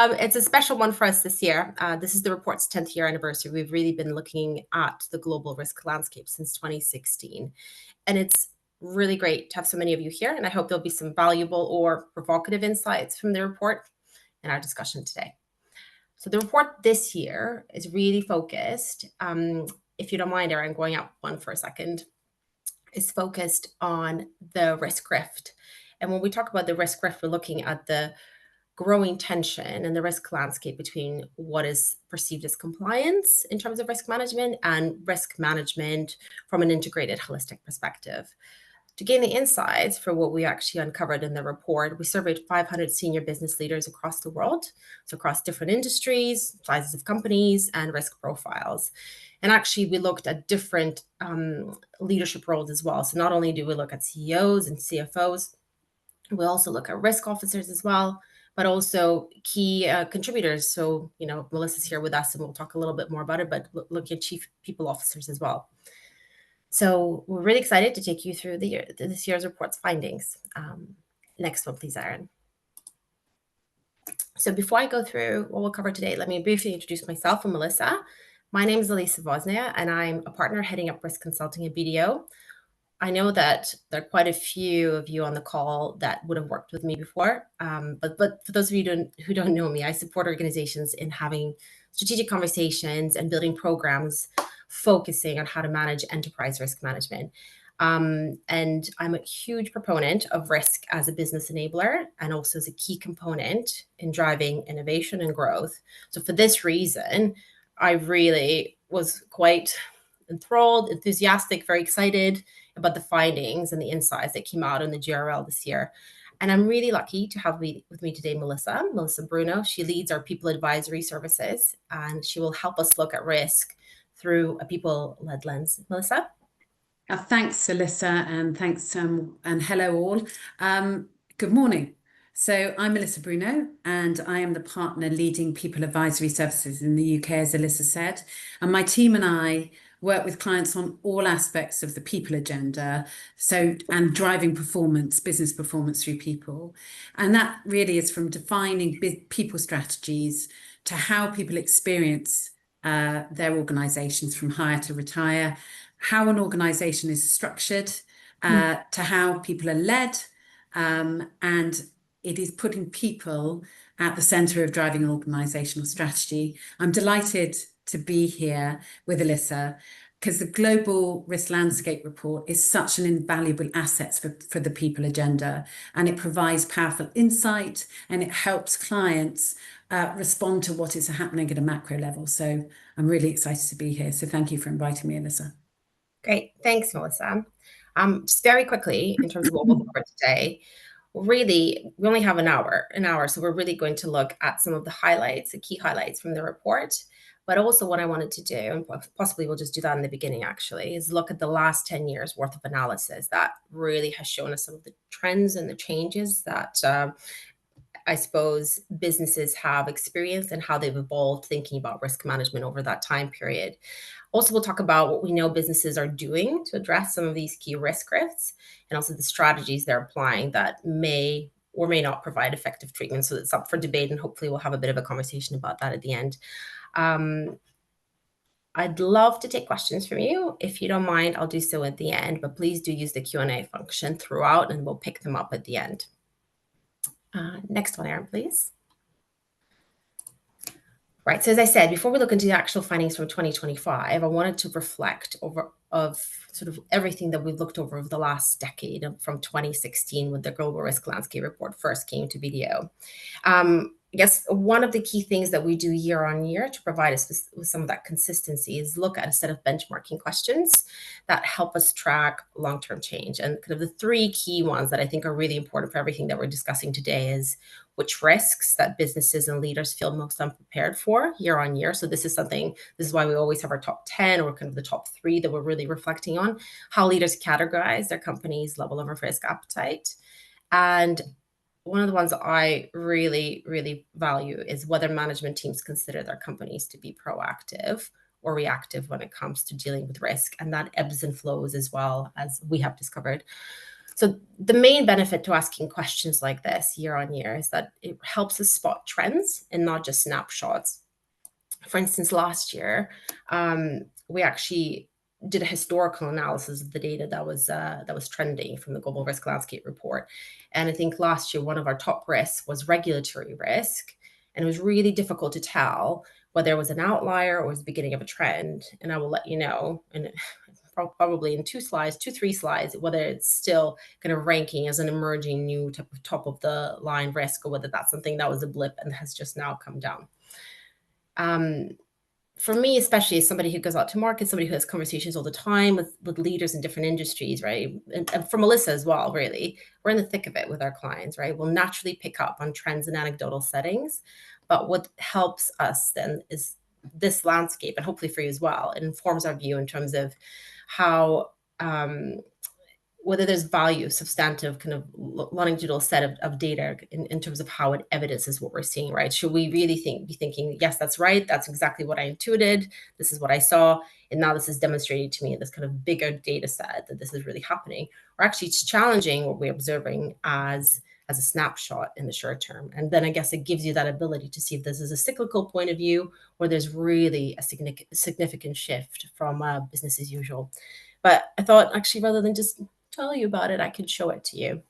It's a special one for us this year. This is the report's 10th year anniversary. We've really been looking at the global risk landscape since 2016. And it's really great to have so many of you here. And I hope there'll be some valuable or provocative insights from the report in our discussion today. So the report this year is really focused, if you don't mind, Erin, going out one for a second, is focused on the risk rift. And when we talk about the risk rift, we're looking at the growing tension and the risk landscape between what is perceived as compliance in terms of risk management and risk management from an integrated, holistic perspective. To gain the insights for what we actually uncovered in the report, we surveyed 500 senior business leaders across the world, so across different industries, sizes of companies, and risk profiles. And actually, we looked at different leadership roles as well. So not only do we look at CEOs and CFOs, we also look at risk officers as well, but also key contributors. So, Melissa's here with us and we'll talk a little bit more about it, but looking at chief people officers as well. So we're really excited to take you through this year's report's findings. Next one, please, Erin. So before I go through what we'll cover today, let me briefly introduce myself and Melissa. My name is Alisa Voznaya, and I'm a partner heading up risk consulting at BDO. I know that there are quite a few of you on the call that would have worked with me before, but for those of you who don't know me, I support organizations in having strategic conversations and building programs focusing on how to manage enterprise risk management. And I'm a huge proponent of risk as a business enabler and also as a key component in driving innovation and growth. So for this reason, I really was quite enthralled, enthusiastic, very excited about the findings and the insights that came out in the GRL this year. And I'm really lucky to have with me today Melissa Bruno. She leads our people advisory services, and she will help us look at risk through a people-led lens. Melissa? Thanks, Alisa, and thanks, and hello all. Good morning. So I'm Melissa Bruno, and I am the partner leading people advisory services in the UK, as Alisa said. And my team and I work with clients on all aspects of the people agenda, and driving business performance through people. And that really is from defining people strategies to how people experience their organizations from hire to retire, how an organization is structured, to how people are led, and it is putting people at the center of driving an organizational strategy. I'm delighted to be here with Alisa because the Global Risk Landscape Report is such an invaluable asset for the people agenda, and it provides powerful insight and it helps clients respond to what is happening at a macro level. So I'm really excited to be here. So thank you for inviting me, Alisa. Great. Thanks, Melissa. Just very quickly, in terms of what we'll cover today, really, we only have an hour, so we're really going to look at some of the highlights, the key highlights from the report. But also what I wanted to do, and possibly we'll just do that in the beginning actually, is look at the last 10 years worth of analysis that really has shown us some of the trends and the changes that I suppose businesses have experienced and how they've evolved thinking about risk management over that time period. Also, we'll talk about what we know businesses are doing to address some of these key risk rifts and also the strategies they're applying that may or may not provide effective treatment. So it's up for debate, and hopefully we'll have a bit of a conversation about that at the end. I'd love to take questions from you. If you don't mind, I'll do so at the end, but please do use the Q&A function throughout and we'll pick them up at the end. Next one, Erin, please. Right, so as I said, before we look into the actual findings from 2025, I wanted to reflect of sort of everything that we've looked over the last decade from 2016 when the Global Risk Landscape Report first came to BDO. I guess one of the key things that we do year on year to provide us with some of that consistency is look at a set of benchmarking questions that help us track long-term change. And kind of the three key ones that I think are really important for everything that we're discussing today is which risks that businesses and leaders feel most unprepared for year on year. So this is why we always have our top 10 or kind of the top 3 that we're really reflecting on, how leaders categorize their company's level of risk appetite. And one of the ones that I really, really value is whether management teams consider their companies to be proactive or reactive when it comes to dealing with risk. And that ebbs and flows as well, as we have discovered. So the main benefit to asking questions like this year on year is that it helps us spot trends and not just snapshots. For instance, last year, we actually did a historical analysis of the data that was trending from the Global Risk Landscape report. And I think last year, one of our top risks was regulatory risk. And it was really difficult to tell whether it was an outlier or was the beginning of a trend. And I will let you know, and probably in 2, 3 slides, whether it's still kind of ranking as an emerging new type of top of the line risk, or whether that's something that was a blip and has just now come down. For me, especially as somebody who goes out to market, somebody who has conversations all the time with leaders in different industries, right? And for Melissa as well, really, we're in the thick of it with our clients, right? We'll naturally pick up on trends in anecdotal settings. But what helps us then is this landscape, and hopefully for you as well, it informs our view in terms of how whether there's value, substantive kind of longitudinal set of data in terms of how it evidences what we're seeing, right? Should we really be thinking, yes, that's right, that's exactly what I intuited, this is what I saw, and now this is demonstrated to me in this kind of bigger data set that this is really happening? Or actually it's challenging what we're observing as a snapshot in the short term. And then I guess it gives you that ability to see if this is a cyclical point of view or there's really a significant shift from business as usual. But I thought actually rather than just tell you about it, I could show it to you.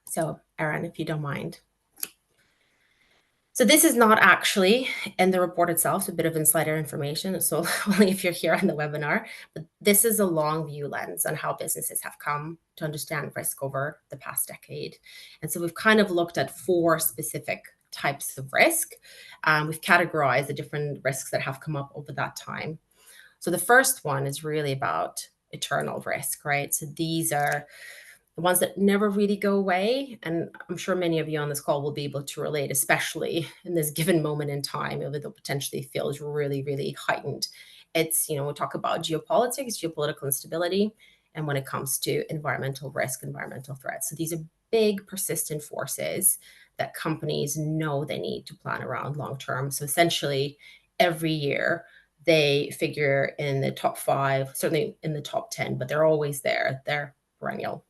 So, Erin, if you don't mind. So this is not actually in the report itself, so a bit of insider information, so only if you're here on the webinar, but this is a long view lens on how businesses have come to understand risk over the past decade. And so we've kind of looked at 4 specific types of risk. We've categorized the different risks that have come up over that time. So the first one is really about eternal risk, right? So these are the ones that never really go away. And I'm sure many of you on this call will be able to relate, especially in this given moment in time, if it potentially feels really, really heightened. It's, we talk about geopolitics, geopolitical instability, and when it comes to environmental risk, environmental threats. So these are big, persistent forces that companies know they need to plan around long term. So essentially, every year, they figure in the top 5, certainly in the top 10, but they're always there. They're perennial.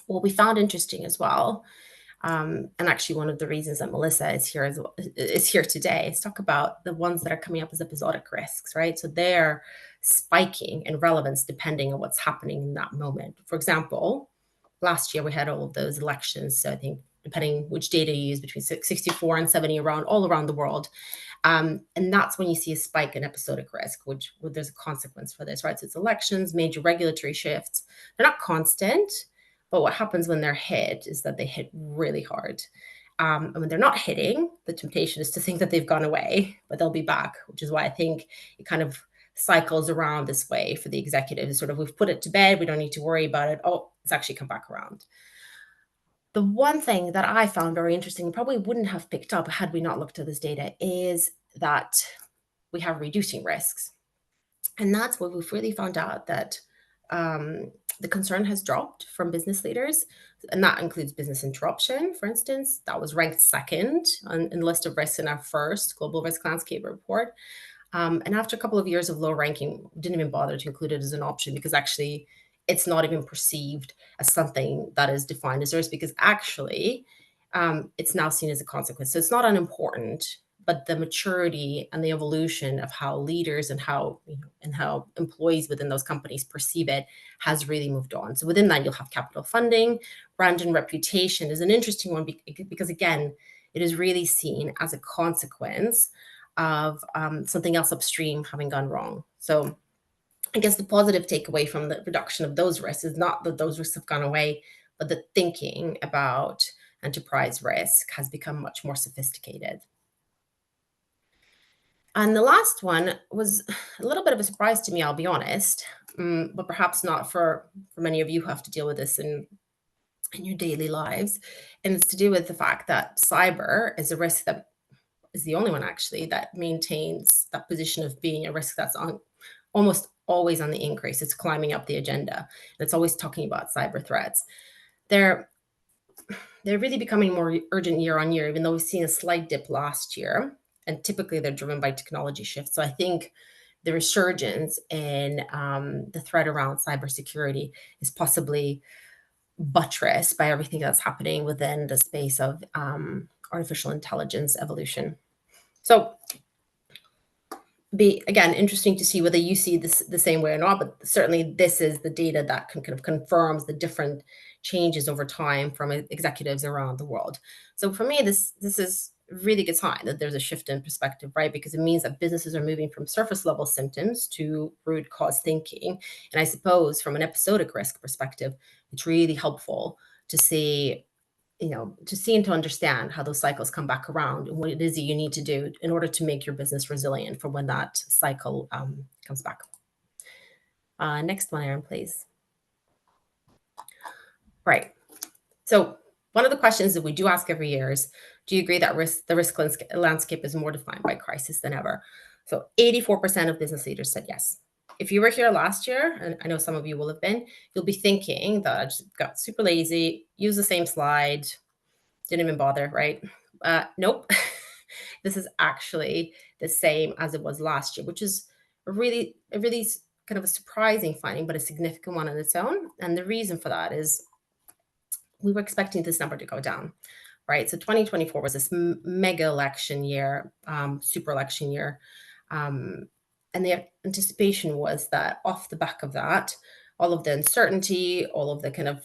What we found interesting as well, and actually one of the reasons that Melissa is here today, is talk about the ones that are coming up as episodic risks, right? So they're spiking in relevance depending on what's happening in that moment. For example, last year we had all of those elections. So I think depending which data you use, between 64 and 70 all around the world. And that's when you see a spike in episodic risk, which there's a consequence for this, right? So it's elections, major regulatory shifts. They're not constant, but what happens when they're hit is that they hit really hard. And when they're not hitting, the temptation is to think that they've gone away, but they'll be back, which is why I think it kind of cycles around this way for the executives. Sort of, we've put it to bed, we don't need to worry about it. Oh, it's actually come back around. The one thing that I found very interesting, probably wouldn't have picked up had we not looked at this data, is that we have reducing risks. And that's what we've really found out, that the concern has dropped from business leaders. And that includes business interruption, for instance. That was ranked second in the list of risks in our first Global Risk Landscape report. And after a couple of years of low ranking, we didn't even bother to include it as an option because actually it's not even perceived as something that is defined as risk, because actually it's now seen as a consequence. So it's not unimportant, but the maturity and the evolution of how leaders and how employees within those companies perceive it has really moved on. So within that, you'll have capital funding. Brand and reputation is an interesting one because again, it is really seen as a consequence of something else upstream having gone wrong. So I guess the positive takeaway from the reduction of those risks is not that those risks have gone away, but the thinking about enterprise risk has become much more sophisticated. And the last one was a little bit of a surprise to me, I'll be honest, but perhaps not for many of you who have to deal with this in your daily lives. And it's to do with the fact that cyber is a risk that is the only one actually that maintains that position of being a risk that's on almost always on the increase. It's climbing up the agenda. And it's always talking about cyber threats. They're really becoming more urgent year on year, even though we've seen a slight dip last year. And typically they're driven by technology shifts. So I think the resurgence in the threat around cybersecurity is possibly buttressed by everything that's happening within the space of artificial intelligence evolution. So be again interesting to see whether you see this the same way or not, but certainly this is the data that kind of confirms the different changes over time from executives around the world. So for me, this is a really good sign that there's a shift in perspective, right? Because it means that businesses are moving from surface level symptoms to root cause thinking. And I suppose from an episodic risk perspective, it's really helpful to see, to see and to understand how those cycles come back around and what it is that you need to do in order to make your business resilient for when that cycle comes back. Next one, Aaron, please. Right. So one of the questions that we do ask every year is, do you agree that the risk landscape is more defined by crisis than ever? So 84% of business leaders said yes. If you were here last year, and I know some of you will have been, you'll be thinking that I just got super lazy, use the same slide, didn't even bother, right? Nope. This is actually the same as it was last year, which is a really kind of a surprising finding, but a significant one on its own. And the reason for that is we were expecting this number to go down, right? So 2024 was this mega election year, super election year. And the anticipation was that off the back of that, all of the uncertainty, all of the kind of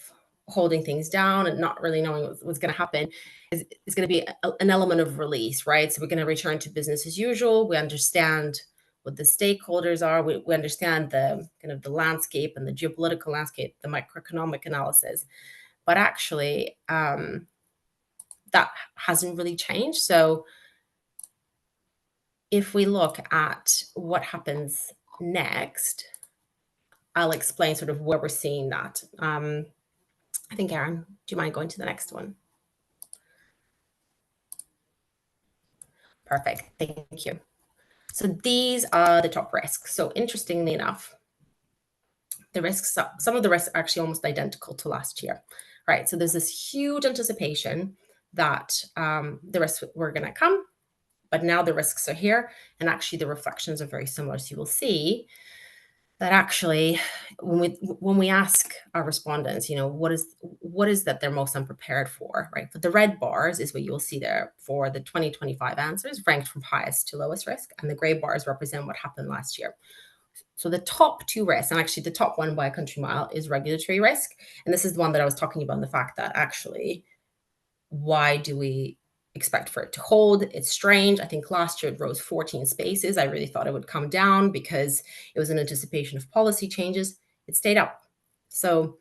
holding things down and not really knowing what's going to happen is going to be an element of release, right? So we're going to return to business as usual. We understand what the stakeholders are. We understand the kind of the landscape and the geopolitical landscape, the macroeconomic analysis. But actually, that hasn't really changed. So if we look at what happens next, I'll explain sort of where we're seeing that. I think, Aaron, do you mind going to the next one? Perfect. Thank you. So these are the top risks. So interestingly enough, the risks, some of the risks are actually almost identical to last year, right? So there's this huge anticipation that the risks were going to come, but now the risks are here, and actually the reflections are very similar. So you will see that actually, when we ask our respondents, what is that they're most unprepared for, right? But the red bars is what you will see there for the 2025 answers, ranked from highest to lowest risk, and the gray bars represent what happened last year. So the top two risks, and actually the top one by a country mile, is regulatory risk, and this is the one that I was talking about, and the fact that actually, why do we expect for it to hold? It's strange. I think last year it rose 14 spaces. I really thought it would come down because it was in anticipation of policy changes. It stayed up. So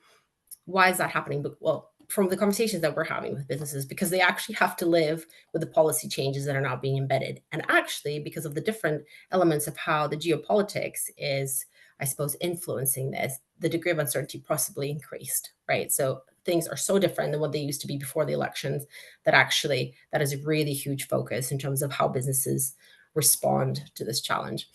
why is that happening? Well, from the conversations that we're having with businesses, because they actually have to live with the policy changes that are now being embedded. And actually, because of the different elements of how the geopolitics is, I suppose, influencing this, the degree of uncertainty possibly increased, right? So things are so different than what they used to be before the elections that actually that is a really huge focus in terms of how businesses respond to this challenge.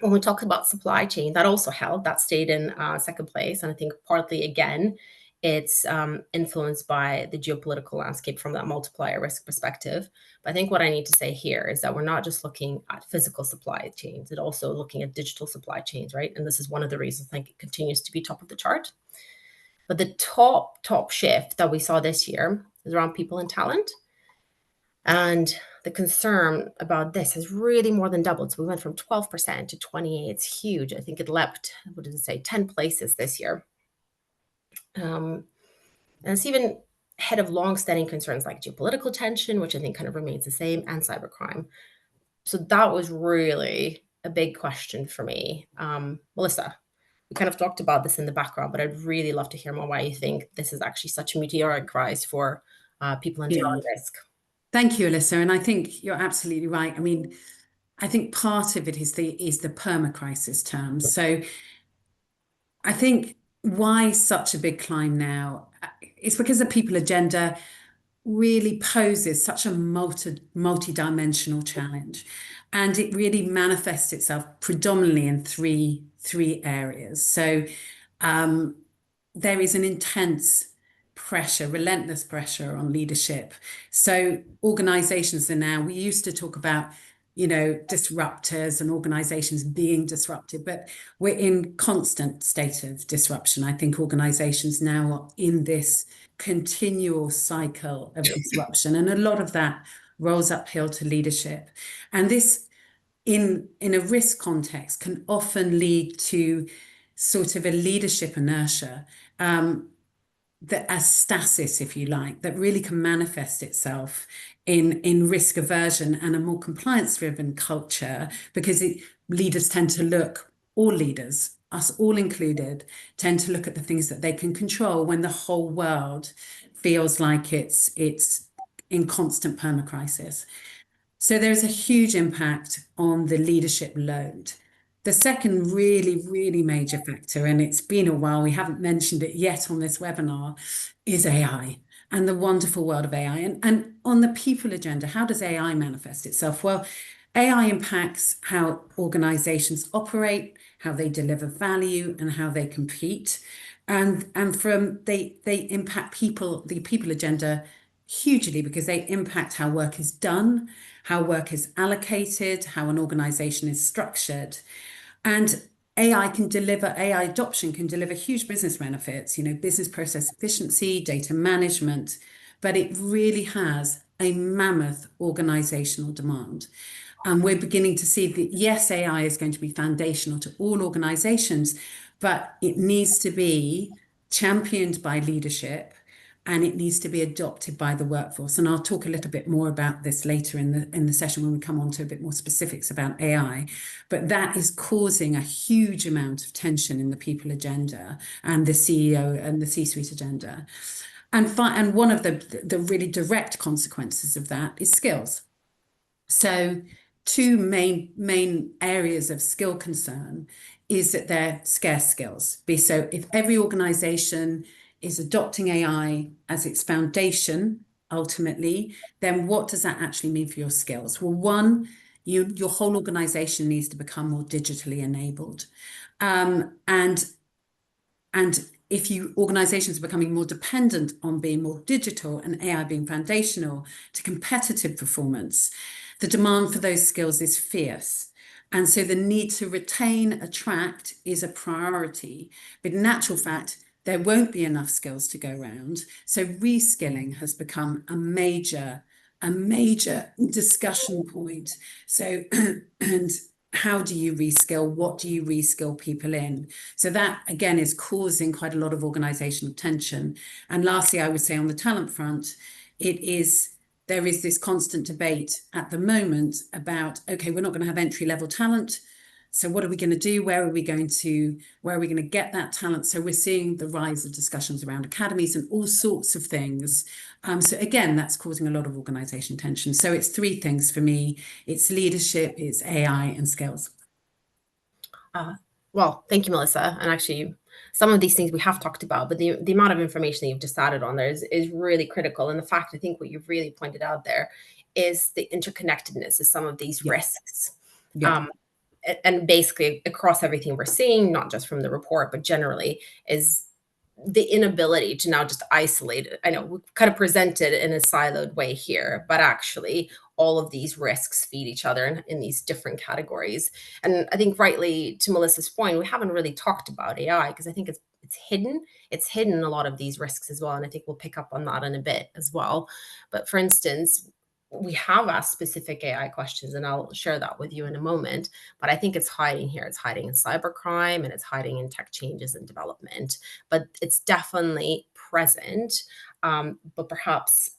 When we talk about supply chain, that also held, that stayed in second place. And I think partly, again, it's influenced by the geopolitical landscape from that multiplier risk perspective. But I think what I need to say here is that we're not just looking at physical supply chains, it's also looking at digital supply chains, right? And this is one of the reasons I think it continues to be top of the chart. But the top shift that we saw this year is around people and talent. And the concern about this has really more than doubled. So we went from 12% to 28%. It's huge. I think it leapt, what did it say, 10 places this year. And it's even ahead of long-standing concerns like geopolitical tension, which I think kind of remains the same, and cybercrime. So that was really a big question for me. Melissa, we kind of talked about this in the background, but I'd really love to hear more why you think this is actually such a meteoric rise for people in risk. Thank you, Alisa. And I think you're absolutely right. I mean, I think part of it is the perma-crisis term. So I think why such a big climb now? It's because the people agenda really poses such a multi-dimensional challenge, and it really manifests itself predominantly in three areas. So there is an intense pressure, relentless pressure on leadership. So organizations are now, we used to talk about disruptors and organizations being disrupted, but we're in constant state of disruption. I think organizations now are in this continual cycle of disruption, and a lot of that rolls uphill to leadership. And this, in a risk context, can often lead to sort of a leadership inertia, a stasis, if you like, that really can manifest itself in risk aversion and a more compliance-driven culture, because leaders tend to look, all leaders, us all included, tend to look at the things that they can control when the whole world feels like it's in constant permacrisis. So there's a huge impact on the leadership load. The second really, really major factor, and it's been a while, we haven't mentioned it yet on this webinar, is AI and the wonderful world of AI. And on the people agenda, how does AI manifest itself? Well, AI impacts how organizations operate, how they deliver value, and how they compete. And they impact the people agenda hugely, because they impact how work is done, how work is allocated, how an organization is structured. And AI adoption can deliver huge business benefits, business process efficiency, data management, but it really has a mammoth organizational demand. And we're beginning to see that, yes, AI is going to be foundational to all organizations, but it needs to be championed by leadership, and it needs to be adopted by the workforce. And I'll talk a little bit more about this later in the session when we come on to a bit more specifics about AI. But that is causing a huge amount of tension in the people agenda and the CEO and the C-suite agenda. And one of the really direct consequences of that is skills. So two main areas of skill concern is that they're scarce skills. So if every organization is adopting AI as its foundation, ultimately, then what does that actually mean for your skills? Well, one, your whole organization needs to become more digitally enabled. And if organizations are becoming more dependent on being more digital and AI being foundational to competitive performance, the demand for those skills is fierce. And so the need to retain, attract is a priority. But in actual fact, there won't be enough skills to go around. So reskilling has become a major discussion point. So, and how do you reskill? What do you reskill people in? So that, again, is causing quite a lot of organizational tension. And lastly, I would say on the talent front, there is this constant debate at the moment about, okay, we're not going to have entry-level talent. So what are we going to do? Where are we going to get that talent? So we're seeing the rise of discussions around academies and all sorts of things. So again, that's causing a lot of organization tension. So it's three things for me. It's leadership, it's AI, and skills. Well, thank you, Melissa. And actually, some of these things we have talked about, but the amount of information that you've just added on there is really critical. And the fact, I think what you've really pointed out there is the interconnectedness of some of these risks. Yeah. And basically across everything we're seeing, not just from the report, but generally, is the inability to now just isolate it. I know we kind of presented in a siloed way here, but actually all of these risks feed each other in these different categories. And I think rightly, to Melissa's point, we haven't really talked about AI because I think it's hidden. It's hidden a lot of these risks as well. And I think we'll pick up on that in a bit as well. But for instance, we have asked specific AI questions, and I'll share that with you in a moment. But I think it's hiding here. It's hiding in cybercrime, and it's hiding in tech changes and development. But it's definitely present. But perhaps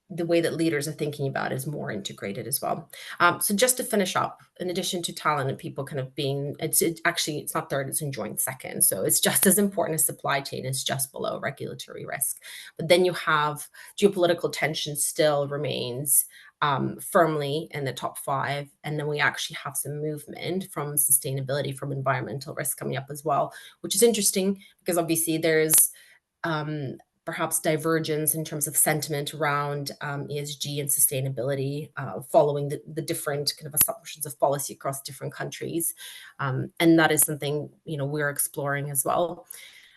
the way that leaders are thinking about is more integrated as well. So just to finish up, in addition to talent and people kind of being, it's not third, it's in joint second. So it's just as important as supply chain, it's just below regulatory risk. But then you have geopolitical tension still remains firmly in the top 5. And then we actually have some movement from sustainability, from environmental risk coming up as well, which is interesting because obviously there's perhaps divergence in terms of sentiment around ESG and sustainability, following the different kind of assumptions of policy across different countries. And that is something, we're exploring as well.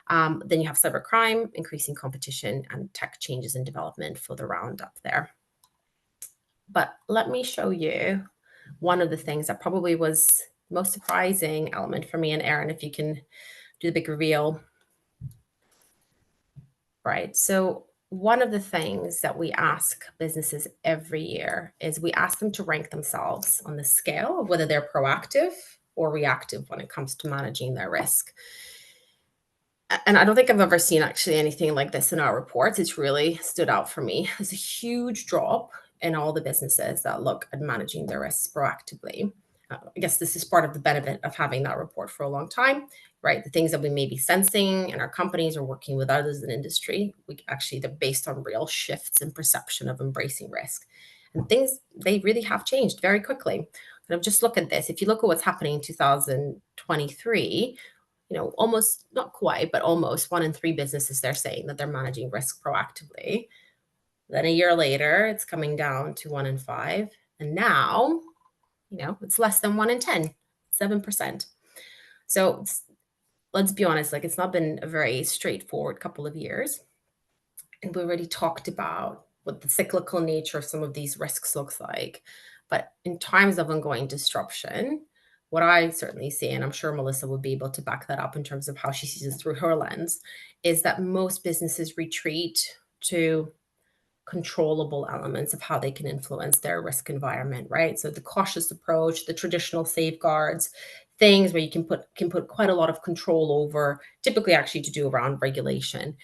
Then you have cybercrime, increasing competition, and tech changes and development for the roundup there. But let me show you one of the things that probably was the most surprising element for me and Erin, if you can do the big reveal. Right. So one of the things that we ask businesses every year is we ask them to rank themselves on the scale of whether they're proactive or reactive when it comes to managing their risk. And I don't think I've ever seen actually anything like this in our reports. It's really stood out for me. There's a huge drop in all the businesses that look at managing their risks proactively. I guess this is part of the benefit of having that report for a long time, right? The things that we may be sensing in our companies or working with others in industry, they're based on real shifts in perception of embracing risk. And things, they really have changed very quickly. And just look at this. If you look at what's happening in 2023, almost not quite, but almost 1 in 3 businesses, they're saying that they're managing risk proactively. Then a year later, it's coming down to 1 in 5. And now, it's less than 1 in 10, 7%. So let's be honest, like it's not been a very straightforward couple of years. And we already talked about what the cyclical nature of some of these risks looks like. But in times of ongoing disruption, what I certainly see, and I'm sure Melissa would be able to back that up in terms of how she sees it through her lens, is that most businesses retreat to controllable elements of how they can influence their risk environment, right? So the cautious approach, the traditional safeguards, things where you can put quite a lot of control over, typically actually to do around regulation.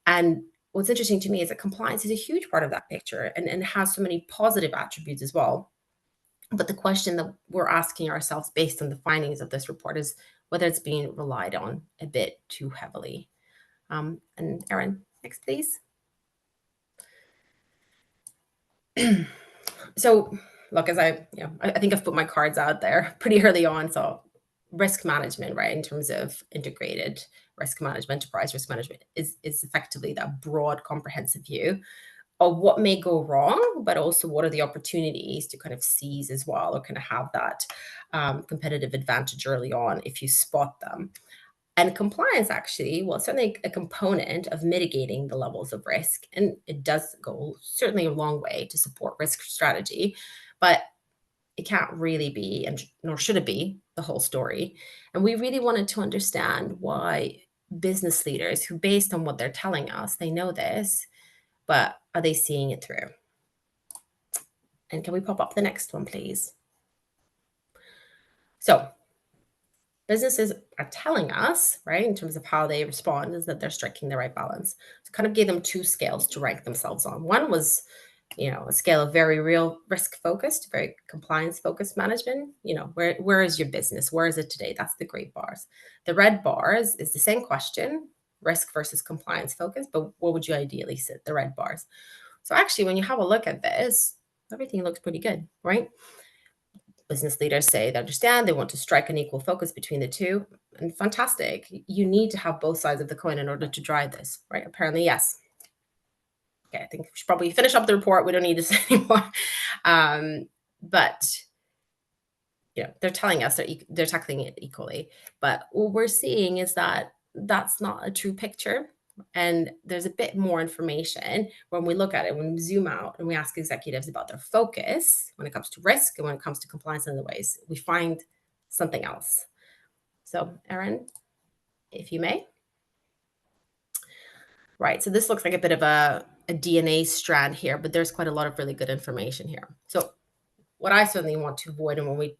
And what's interesting to me is that compliance is a huge part of that picture and has so many positive attributes as well. But the question that we're asking ourselves based on the findings of this report is whether it's being relied on a bit too heavily. And Erin, next, please. So look, I think I've put my cards out there pretty early on. So risk management, right, in terms of integrated risk management, enterprise risk management is effectively that broad, comprehensive view of what may go wrong, but also what are the opportunities to kind of seize as well, or kind of have that competitive advantage early on if you spot them. And compliance actually, well, it's certainly a component of mitigating the levels of risk. And it does go certainly a long way to support risk strategy, but it can't really be, and nor should it be, the whole story. And we really wanted to understand why business leaders who, based on what they're telling us, they know this, but are they seeing it through? And can we pop up the next one, please? So businesses are telling us, right, in terms of how they respond, is that they're striking the right balance. So kind of gave them 2 scales to rank themselves on. One was, a scale of very real risk focused, very compliance focused management. Where is your business? Where is it today? That's the gray bars. The red bars is the same question, risk versus compliance focused, but where would you ideally sit, the red bars? So actually, when you have a look at this, everything looks pretty good, right? Business leaders say they understand, they want to strike an equal focus between the two. And fantastic. You need to have both sides of the coin in order to drive this, right? Apparently, yes. Okay, I think we should probably finish up the report. We don't need this anymore. But they're telling us they're tackling it equally. But what we're seeing is that that's not a true picture. And there's a bit more information when we look at it, when we zoom out and we ask executives about their focus when it comes to risk and when it comes to compliance in other ways, we find something else. So, Erin, if you may. Right. So this looks like a bit of a DNA strand here, but there's quite a lot of really good information here. So what I certainly want to avoid, and when we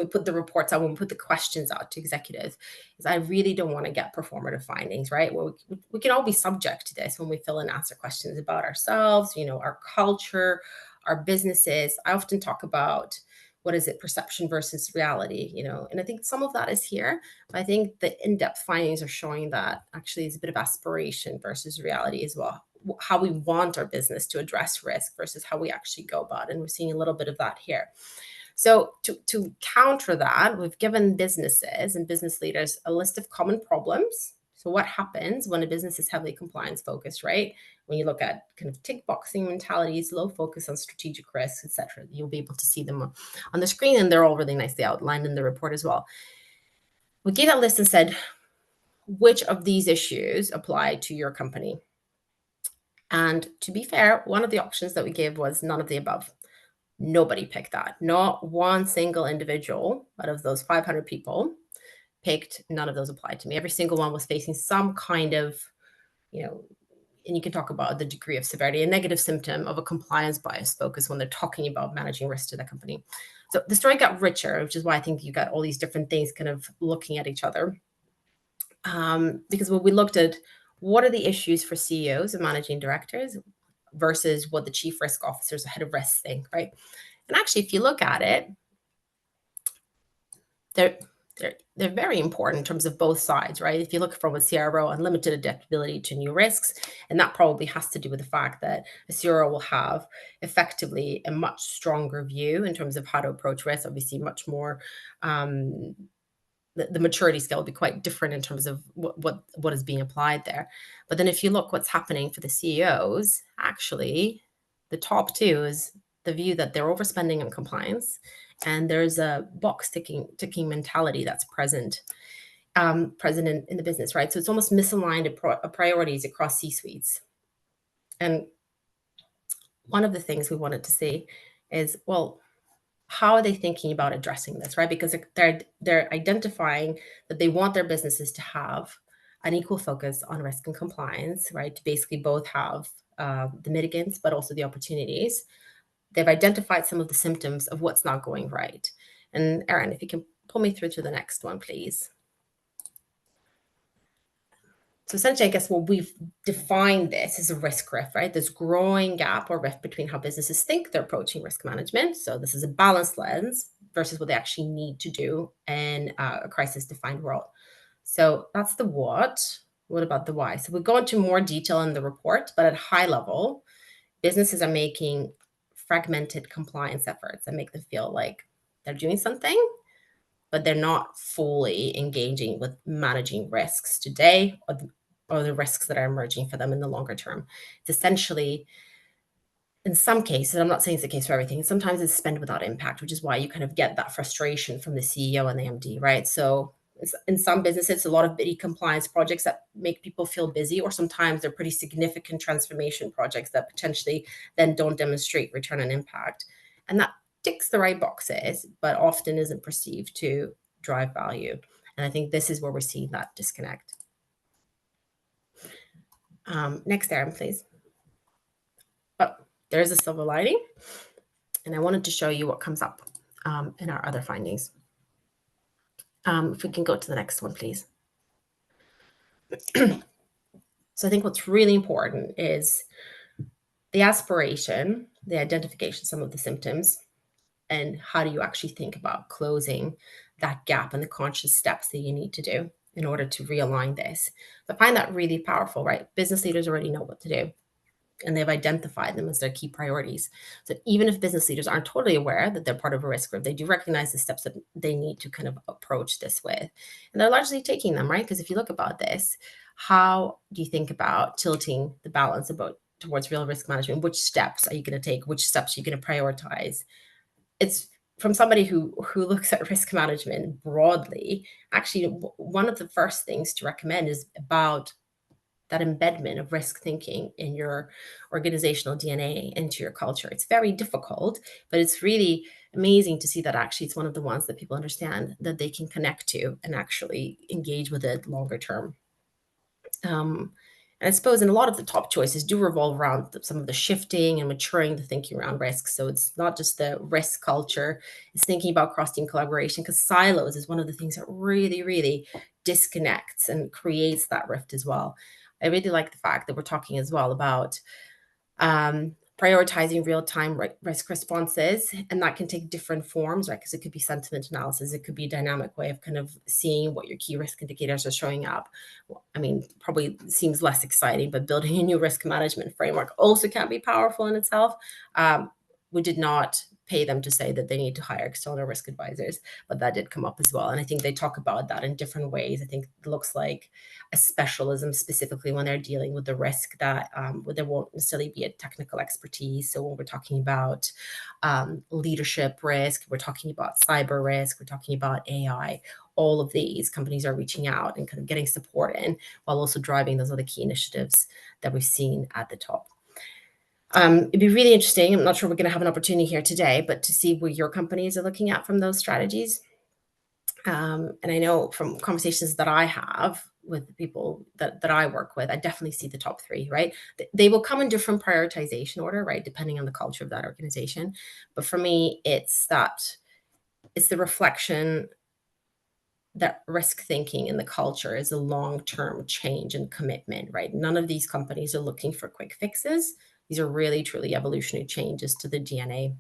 put the reports out, when we put the questions out to executives, is I really don't want to get performative findings, right? Well, we can all be subject to this when we fill and answer questions about ourselves, our culture, our businesses. I often talk about what is it, perception versus reality, and I think some of that is here. But I think the in-depth findings are showing that actually it's a bit of aspiration versus reality as well, how we want our business to address risk versus how we actually go about it. And we're seeing a little bit of that here. So to counter that, we've given businesses and business leaders a list of common problems. So what happens when a business is heavily compliance focused, right? When you look at kind of tick boxing mentalities, low focus on strategic risks, etc., you'll be able to see them on the screen, and they're all really nicely outlined in the report as well. We gave that list and said, which of these issues apply to your company? And to be fair, one of the options that we gave was none of the above. Nobody picked that. Not one single individual out of those 500 people picked, none of those applied to me. Every single one was facing some kind of, you know, and you can talk about the degree of severity, a negative symptom of a compliance bias focus when they're talking about managing risk to the company. So the story got richer, which is why I think you got all these different things kind of looking at each other. Because when we looked at what are the issues for CEOs and managing directors versus what the chief risk officers, head of risk think, right? And actually, if you look at it, they're they're very important in terms of both sides, right? If you look from a CRO, unlimited adaptability to new risks, and that probably has to do with the fact that a CRO will have effectively a much stronger view in terms of how to approach risk. Obviously, much more um, the maturity scale will be quite different in terms of what is being applied there. But then if you look what's happening for the CEOs, actually, the top two is the view that they're overspending on compliance, and there's a box ticking mentality that's present in the business, right? So it's almost misaligned priorities across C-suites. And one of the things we wanted to see is, well, how are they thinking about addressing this, right? Because they're identifying that they want their businesses to have an equal focus on risk and compliance, right? To basically both have the mitigants, but also the opportunities. They've identified some of the symptoms of what's not going right. And Erin, if you can pull me through to the next one, please. So essentially, I guess what we've defined this as a risk rift, right? This growing gap or rift between how businesses think they're approaching risk management. So this is a balanced lens versus what they actually need to do in a crisis-defined world. So that's the what. What about the why? So we'll go into more detail in the report, but at high level, businesses are making fragmented compliance efforts that make them feel like they're doing something, but they're not fully engaging with managing risks today or the risks that are emerging for them in the longer term. It's essentially, in some cases, I'm not saying it's the case for everything, sometimes it's spend without impact, which is why you kind of get that frustration from the CEO and the MD, right? So in some businesses, it's a lot of bitty compliance projects that make people feel busy, or sometimes they're pretty significant transformation projects that potentially then don't demonstrate return on impact. And that ticks the right boxes, but often isn't perceived to drive value. And I think this is where we're seeing that disconnect. Next, Aaron, please. Oh, there's a silver lining. And I wanted to show you what comes up in our other findings. If we can go to the next one, please. So I think what's really important is the aspiration, the identification, some of the symptoms, and how do you actually think about closing that gap and the conscious steps that you need to do in order to realign this. So I find that really powerful, right? Business leaders already know what to do, and they've identified them as their key priorities. So even if business leaders aren't totally aware that they're part of a risk group, they do recognize the steps that they need to kind of approach this with. And they're largely taking them, right? Because if you look about this, how do you think about tilting the balance about towards real risk management? Which steps are you going to take? Which steps are you going to prioritize? It's from somebody who looks at risk management broadly. Actually, one of the first things to recommend is about that embedment of risk thinking in your organizational DNA into your culture. It's very difficult, but it's really amazing to see that actually it's one of the ones that people understand that they can connect to and actually engage with it longer term. And I suppose in a lot of the top choices do revolve around some of the shifting and maturing the thinking around risk. So it's not just the risk culture, it's thinking about cross-team collaboration, because silos is one of the things that really, really disconnects and creates that rift as well. I really like the fact that we're talking as well about prioritizing real-time risk responses, and that can take different forms, right? Because it could be sentiment analysis, it could be a dynamic way of kind of seeing what your key risk indicators are showing up. I mean, probably seems less exciting, but building a new risk management framework also can be powerful in itself. We did not pay them to say that they need to hire external risk advisors, but that did come up as well. And I think they talk about that in different ways. I think it looks like a specialism specifically when they're dealing with the risk that there won't necessarily be a technical expertise. So when we're talking about leadership risk, we're talking about cyber risk, we're talking about AI, all of these companies are reaching out and kind of getting support in while also driving those other key initiatives that we've seen at the top. It'd be really interesting. I'm not sure we're going to have an opportunity here today, but to see what your companies are looking at from those strategies. And I know from conversations that I have with the people that I work with, I definitely see the top three, right? They will come in different prioritization order, right? Depending on the culture of that organization. But for me, it's the reflection that risk thinking in the culture is a long-term change and commitment, right? None of these companies are looking for quick fixes. These are really, truly evolutionary changes to the DNA.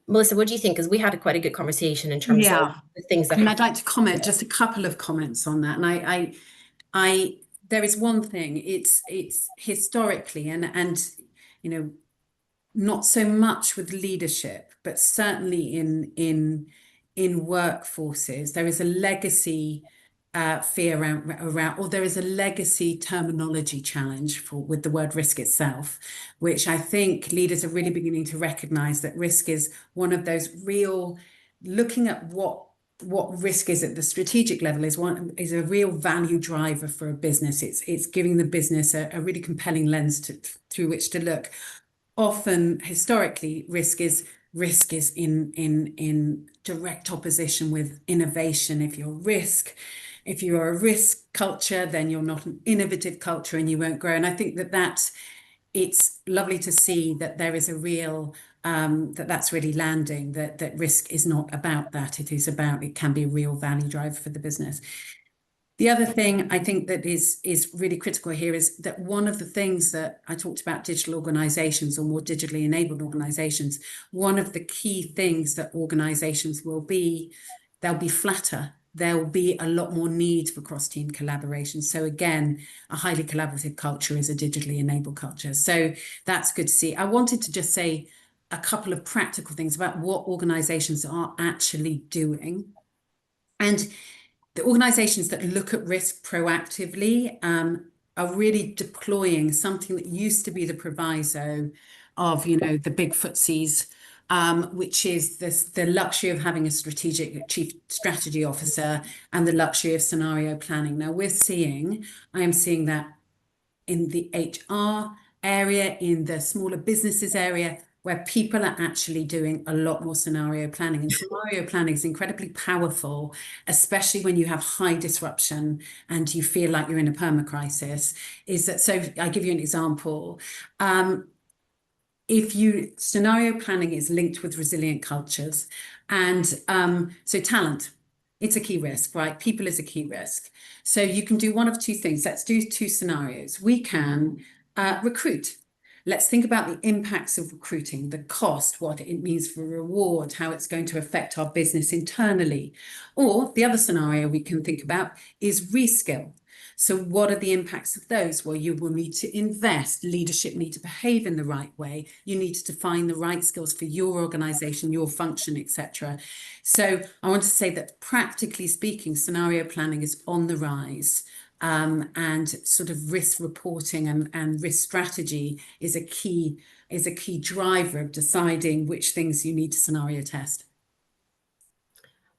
Melissa, what do you think? Because we had quite a good conversation in terms of Yeah. the things I that mean, have. I'd like to comment just a couple of comments on that. And there is one thing, it's historically and, you know, not so much with leadership, but certainly in workforces, there is a legacy fear around, or there is a legacy terminology challenge with the word risk itself, which I think leaders are really beginning to recognize that risk is one of those real, looking at what risk is at the strategic level is a real value driver for a business. It's giving the business a really compelling lens through which to look. Often historically risk is in direct opposition with innovation. If you're a risk culture, then you're not an innovative culture and you won't grow. And I think that it's lovely to see that there is a real that's really landing, that risk is not about that. It can be a real value driver for the business. The other thing I think that is really critical here is that one of the things that I talked about, digital organizations or more digitally enabled organizations, one of the key things that organizations they'll be flatter. There will be a lot more need for cross-team collaboration. So again, a highly collaborative culture is a digitally enabled culture. So that's good to see. I wanted to just say a couple of practical things about what organizations are actually doing. And the organizations that look at risk proactively are really deploying something that used to be the proviso of, the big footsies, which is the luxury of having a strategic chief strategy officer and the luxury of scenario planning. Now I am seeing that in the HR area, in the smaller businesses area, where people are actually doing a lot more scenario planning. And scenario planning is incredibly powerful, especially when you have high disruption and you feel like you're in a perma-crisis. So I give you an example. Scenario planning is linked with resilient cultures. And so talent, it's a key risk, right? People is a key risk. So you can do one of two things. Let's do two scenarios. We can recruit. Let's think about the impacts of recruiting, the cost, what it means for reward, how it's going to affect our business internally. Or the other scenario we can think about is reskill. So what are the impacts of those? Well, you will need to invest. Leadership need to behave in the right way. You need to define the right skills for your organization, your function, etc. So I want to say that practically speaking, scenario planning is on the rise. And sort of risk reporting and risk strategy is a key driver of deciding which things you need to scenario test.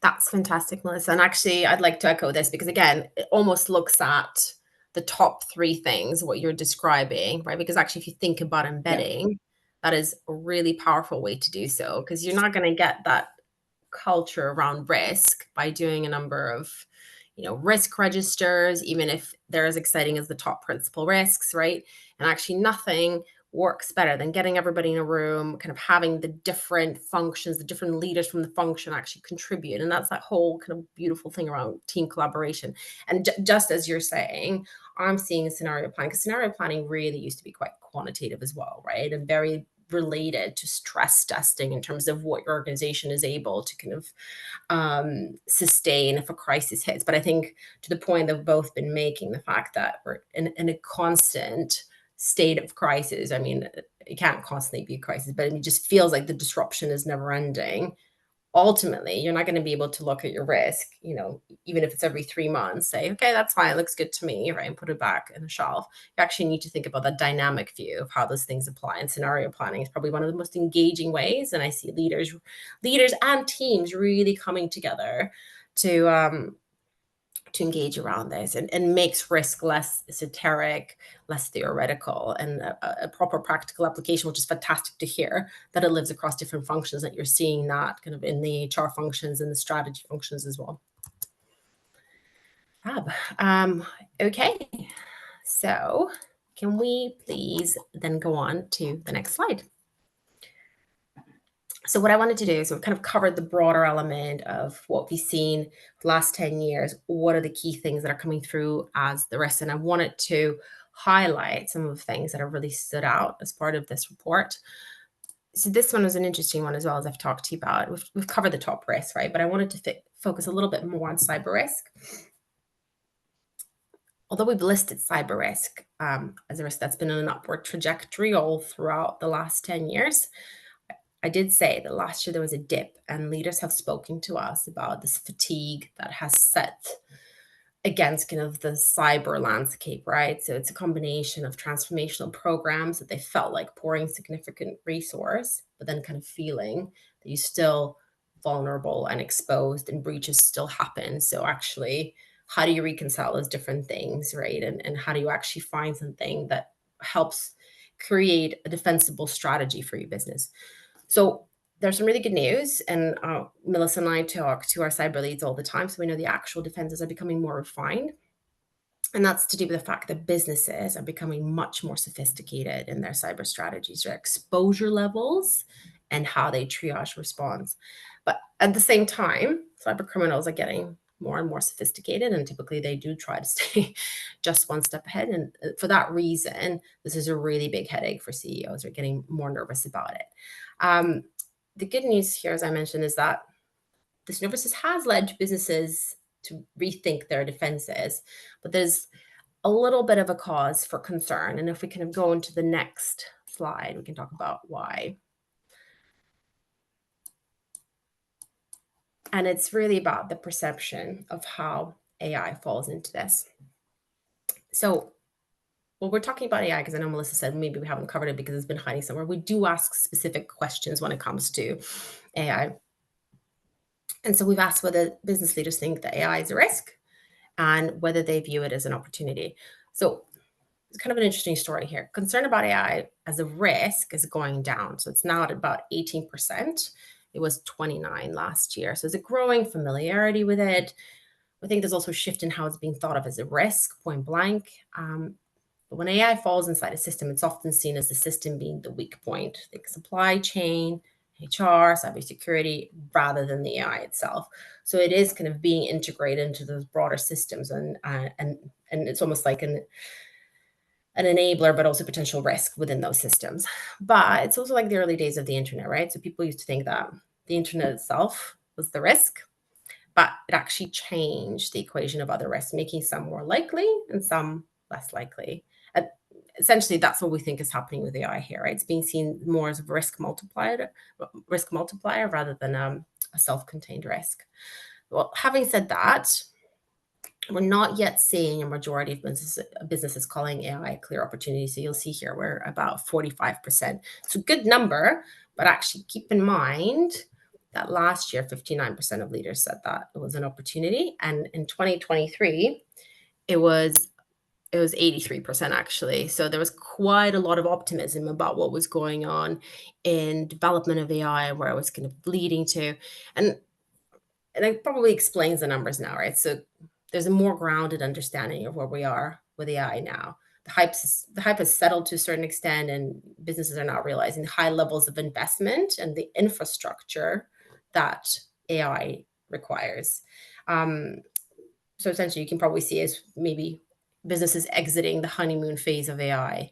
That's fantastic, Melissa. And actually, I'd like to echo this because, again, it almost looks at the top three things, what you're describing, right? Because actually, if you think about Yeah. embedding, that is a really powerful way to do so because you're not going to get that culture around risk by doing a number of risk registers, even if they're as exciting as the top principal risks, right? And actually nothing works better than getting everybody in a room, kind of having the different functions, the different leaders from the function actually contribute. And that's that whole kind of beautiful thing around team collaboration. And just as you're saying, I'm seeing a scenario plan because scenario planning really used to be quite quantitative as well, right? And very related to stress testing in terms of what your organization is able to kind of sustain if a crisis hits. But I think to the point they've both been making, the fact that we're in a constant state of crisis. I mean, it can't constantly be a crisis, but it just feels like the disruption is never ending. Ultimately, you're not going to be able to look at your risk, even if it's every 3 months, say, okay, that's fine, it looks good to me, right? And put it back in the shelf. You actually need to think about that dynamic view of how those things apply. And scenario planning is probably one of the most engaging ways. And I see leaders and teams really coming together to to engage around this, and makes risk less esoteric, less theoretical, and a proper practical application, which is fantastic to hear that it lives across different functions, that you're seeing that kind of in the HR functions and the strategy functions as well. Fab. Okay, so can we please then go on to the next slide? So what I wanted to do is we've kind of covered the broader element of what we've seen the last 10 years. What are the key things that are coming through as the risk? And I wanted to highlight some of the things that have really stood out as part of this report. So this one was an interesting one as well, as I've talked to you about. We've covered the top risks, right? But I wanted to focus a little bit more on cyber risk. Although we've listed cyber risk as a risk that's been on an upward trajectory all throughout the last 10 years, I did say that last year there was a dip, and leaders have spoken to us about this fatigue that has set against kind of the cyber landscape, right? So it's a combination of transformational programs that they felt like pouring significant resource, but then kind of feeling that you're still vulnerable and exposed and breaches still happen. So actually, how do you reconcile those different things, right? And how do you actually find something that helps create a defensible strategy for your business? So there's some really good news, and Melissa and I talk to our cyber leads all the time, so we know the actual defenses are becoming more refined. And that's to do with the fact that businesses are becoming much more sophisticated in their cyber strategies, their exposure levels, and how they triage response. But at the same time, cyber criminals are getting more and more sophisticated, and typically they do try to stay just one step ahead. And for that reason, this is a really big headache for CEOs. They're getting more nervous about it. The good news here, as I mentioned, is that this nervousness has led businesses to rethink their defenses, but there's a little bit of a cause for concern. And if we kind of go into the next slide, we can talk about why. And it's really about the perception of how AI falls into this. So, well, we're talking about AI because I know Melissa said maybe we haven't covered it because it's been hiding somewhere. We do ask specific questions when it comes to AI. And so we've asked whether business leaders think that AI is a risk and whether they view it as an opportunity. So it's kind of an interesting story here. Concern about AI as a risk is going down. So it's now at about 18%. It was 29 last year. So there's a growing familiarity with it. I think there's also a shift in how it's being thought of as a risk, point blank. But when AI falls inside a system, it's often seen as the system being the weak point, like supply chain, HR, cybersecurity, rather than the AI itself. So it is kind of being integrated into those broader systems, and it's almost like an enabler, but also potential risk within those systems. But it's also like the early days of the internet, right? So people used to think that the internet itself was the risk, but it actually changed the equation of other risks, making some more likely and some less likely. Essentially, that's what we think is happening with AI here, right? It's being seen more as a risk multiplier rather than a self-contained risk. Well, having said that, we're not yet seeing a majority of businesses calling AI a clear opportunity. So you'll see here we're about 45%. It's a good number, but actually keep in mind that last year, 59% of leaders said that it was an opportunity. And in 2023, it was 83% actually. So there was quite a lot of optimism about what was going on in development of AI and where it was kind of leading to. And it probably explains the numbers now, right? So there's a more grounded understanding of where we are with AI now. The hype has settled to a certain extent, and businesses are now realizing the high levels of investment and the infrastructure that AI requires. So essentially, you can probably see as maybe businesses exiting the honeymoon phase of AI.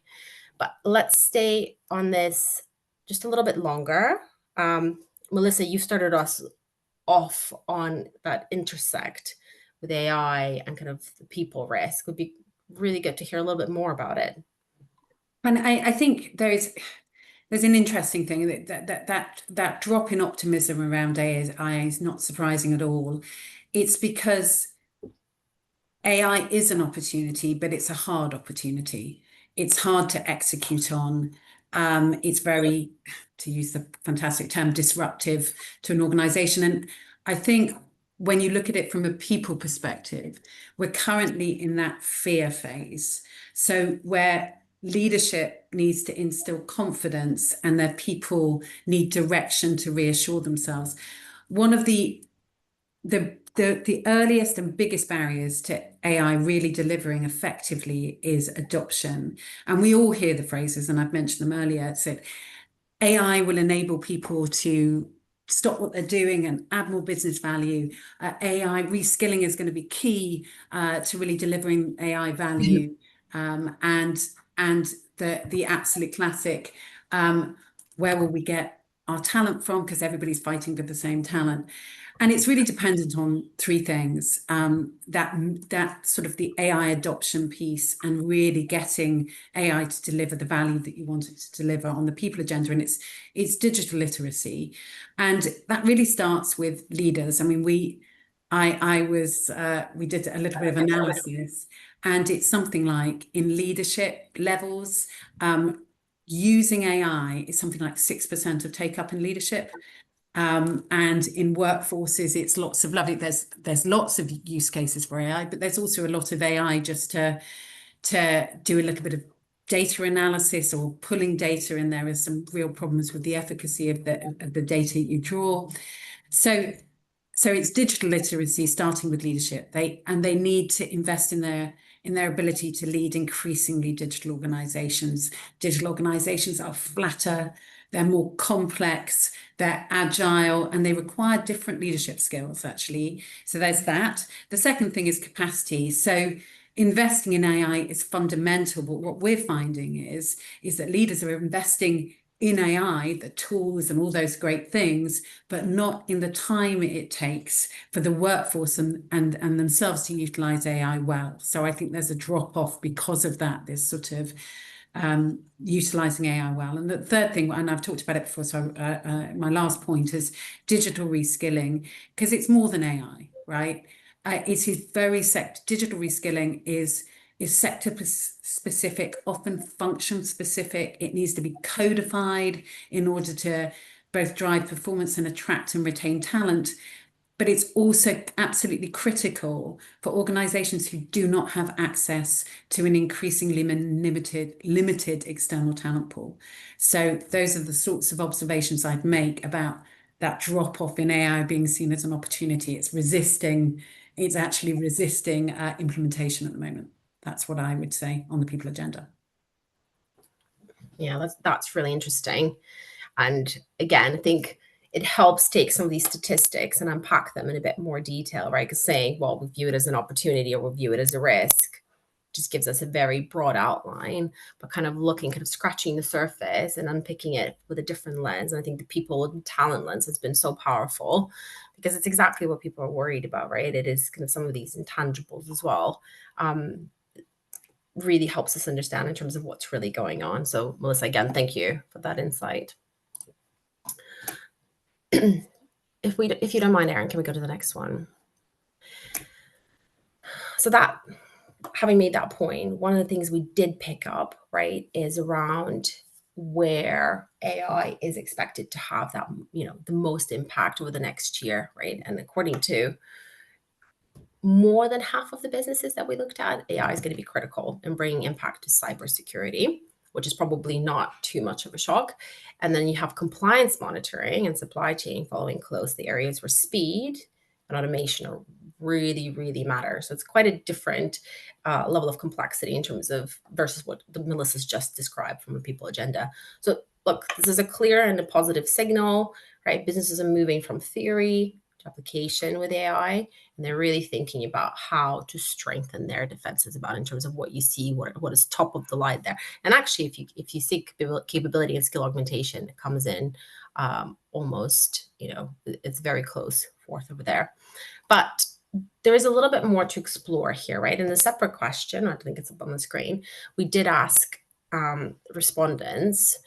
But let's stay on this just a little bit longer. Melissa, you started us off on that intersect with AI and kind of the people risk. Would be really good to hear a little bit more about it. And I think there's an interesting thing that drop in optimism around AI is not surprising at all. It's because AI is an opportunity, but it's a hard opportunity. It's hard to execute on. It's very, to use the fantastic term, disruptive to an organization. And I think when you look at it from a people perspective, we're currently in that fear phase. So where leadership needs to instill confidence and their people need direction to reassure themselves. One of the earliest and biggest barriers to AI really delivering effectively is adoption. And we all hear the phrases, and I've mentioned them earlier. So AI will enable people to stop what they're doing and add more business value. AI reskilling is going to be key to really delivering AI value. And the absolute classic, where will we get our talent from? Because everybody's fighting for the same talent. And it's really dependent on three things, that sort of the AI adoption piece and really getting AI to deliver the value that you want it to deliver on the people agenda. And it's digital literacy. And that really starts with leaders. I mean, we did a little bit of analysis, and it's something like in leadership levels, using AI is something like 6% of take up in leadership. And in workforces, it's lots of lovely. There's lots of use cases for AI, but there's also a lot of AI just to do a little bit of data analysis or pulling data, and there is some real problems with the efficacy of the data you draw. So it's digital literacy starting with leadership. They need to invest in their ability to lead increasingly digital organizations. Digital organizations are flatter, they're more complex, they're agile, and they require different leadership skills, actually. So there's that. The second thing is capacity. So investing in AI is fundamental, but what we're finding is that leaders are investing in AI, the tools and all those great things, but not in the time it takes for the workforce and themselves to utilize AI well. So I think there's a drop off because of that, this sort of utilizing AI well. And the third thing, and I've talked about it before, so my last point is digital reskilling, because it's more than AI, right? It is very digital reskilling is sector specific, often function specific. It needs to be codified in order to both drive performance and attract and retain talent. But it's also absolutely critical for organizations who do not have access to an increasingly limited external talent pool. So those are the sorts of observations I'd make about that drop off in AI being seen as an opportunity. It's actually resisting implementation at the moment. That's what I would say on the people agenda. Yeah, that's really interesting. And again, I think it helps take some of these statistics and unpack them in a bit more detail, right? Because saying, well, we view it as an opportunity or we view it as a risk just gives us a very broad outline, but kind of looking, kind of scratching the surface and unpicking it with a different lens. And I think the people and talent lens has been so powerful because it's exactly what people are worried about, right? It is kind of some of these intangibles as well. Really helps us understand in terms of what's really going on. So Melissa, again, thank you for that insight. If you don't mind, Erin, can we go to the next one? So that, having made that point, one of the things we did pick up, right, is around where AI is expected to have that, the most impact over the next year, right? And according to more than half of the businesses that we looked at, AI is going to be critical in bringing impact to cybersecurity, which is probably not too much of a shock. And then you have compliance monitoring and supply chain following close, the areas where speed and automation are really, really matter. So it's quite a different level of complexity in terms of versus what Melissa's just described from a people agenda. So look, this is a clear and a positive signal, right? Businesses are moving from theory to application with AI, and they're really thinking about how to strengthen their defenses about in terms of what you see, what is top of the line there. And actually, if you seek capability and skill augmentation, it comes in almost, it's very close fourth over there. But there is a little bit more to explore here, right? In the separate question, I think it's up on the screen, we did ask respondents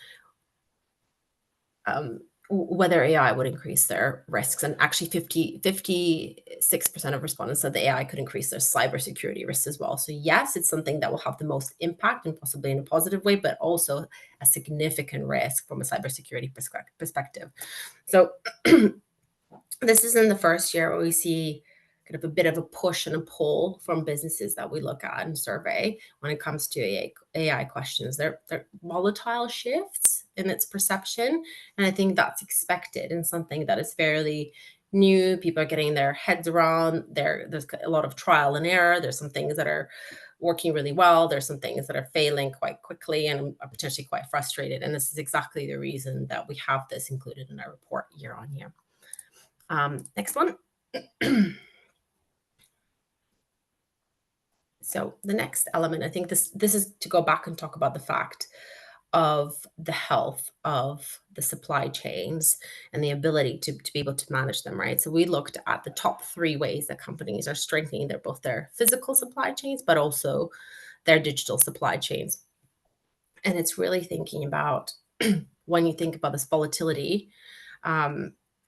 whether AI would increase their risks. And actually 56% of respondents said the AI could increase their cybersecurity risks as well. So yes, it's something that will have the most impact and possibly in a positive way, but also a significant risk from a cybersecurity perspective. So This is in the first year where we see kind of a bit of a push and a pull from businesses that we look at and survey when it comes to AI questions. They're volatile shifts in its perception, and I think that's expected in something that is fairly new. People are getting their heads around. There's a lot of trial and error. There's some things that are working really well. There's some things that are failing quite quickly and are potentially quite frustrated. And this is exactly the reason that we have this included in our report year on year. Next one. So the next element, I think this is to go back and talk about the fact of the health of the supply chains and the ability to be able to manage them, right? So we looked at the top three ways that companies are strengthening both their physical supply chains, but also their digital supply chains. And it's really thinking about when you think about this volatility,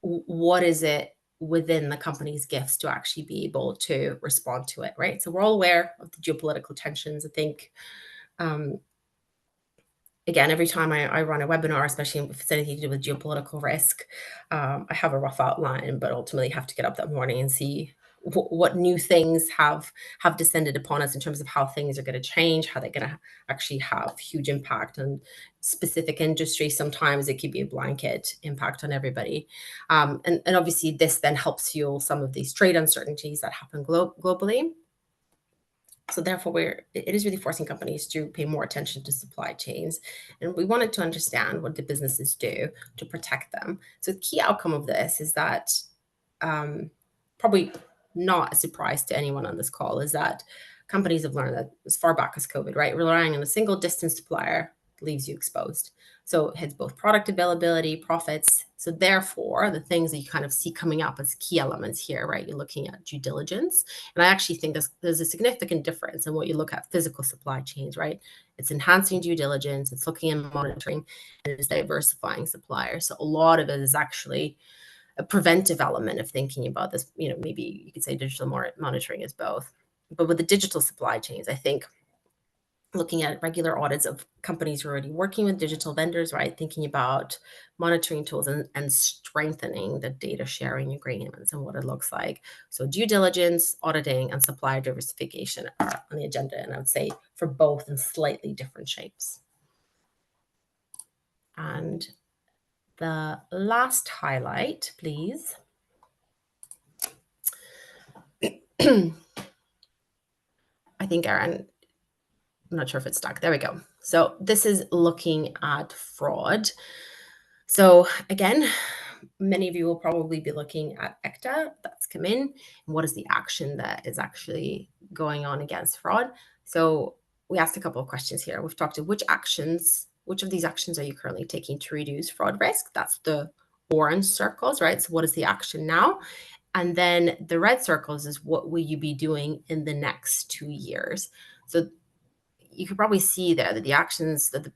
what is it within the company's gifts to actually be able to respond to it, right? So we're all aware of the geopolitical tensions. I think, um, again, every time I run a webinar, especially if it's anything to do with geopolitical risk, I have a rough outline, but ultimately have to get up that morning and see what new things have descended upon us in terms of how things are going to change, how they're going to actually have huge impact on specific industries. Sometimes it could be a blanket impact on everybody, and obviously this then helps fuel some of these trade uncertainties that happen globally. So therefore, it is really forcing companies to pay more attention to supply chains, and we wanted to understand what the businesses do to protect them. So the key outcome of this is that, um, probably not a surprise to anyone on this call, is that companies have learned that as far back as COVID, right? Relying on a single distant supplier leaves you exposed. So it hits both product availability, profits. So therefore, the things that you kind of see coming up as key elements here, right? You're looking at due diligence. And I actually think there's a significant difference in what you look at physical supply chains, right? It's enhancing due diligence, it's looking and monitoring, and it's diversifying suppliers. So a lot of it is actually a preventive element of thinking about this. Maybe you could say digital monitoring is both. But with the digital supply chains, I think looking at regular audits of companies who are already working with digital vendors, right? Thinking about monitoring tools and strengthening the data sharing agreements and what it looks like. So due diligence, auditing, and supplier diversification are on the agenda, and I would say for both in slightly different shapes. And the last highlight, please. I think Aaron, I'm not sure if it's stuck. There we go. So this is looking at fraud. So again, many of you will probably be looking at ECTA that's come in, and what is the action that is actually going on against fraud. So we asked a couple of questions here. We've talked to which of these actions are you currently taking to reduce fraud risk? That's the orange circles, right? So what is the action now? And then the red circles is what will you be doing in the next 2 years? So you could probably see there that the actions that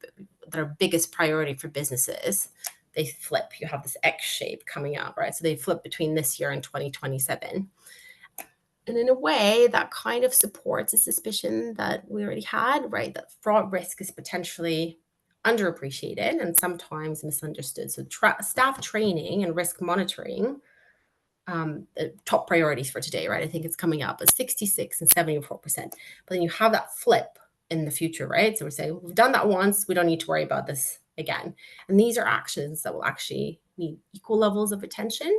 are biggest priority for businesses, they flip. You have this X shape coming up, right? So they flip between this year and 2027. And in a way, that kind of supports a suspicion that we already had, right? That fraud risk is potentially underappreciated and sometimes misunderstood. So staff training and risk monitoring, top priorities for today, right? I think it's coming up as 66 and 74%. But then you have that flip in the future, right? So we're saying we've done that once, we don't need to worry about this again. And these are actions that will actually need equal levels of attention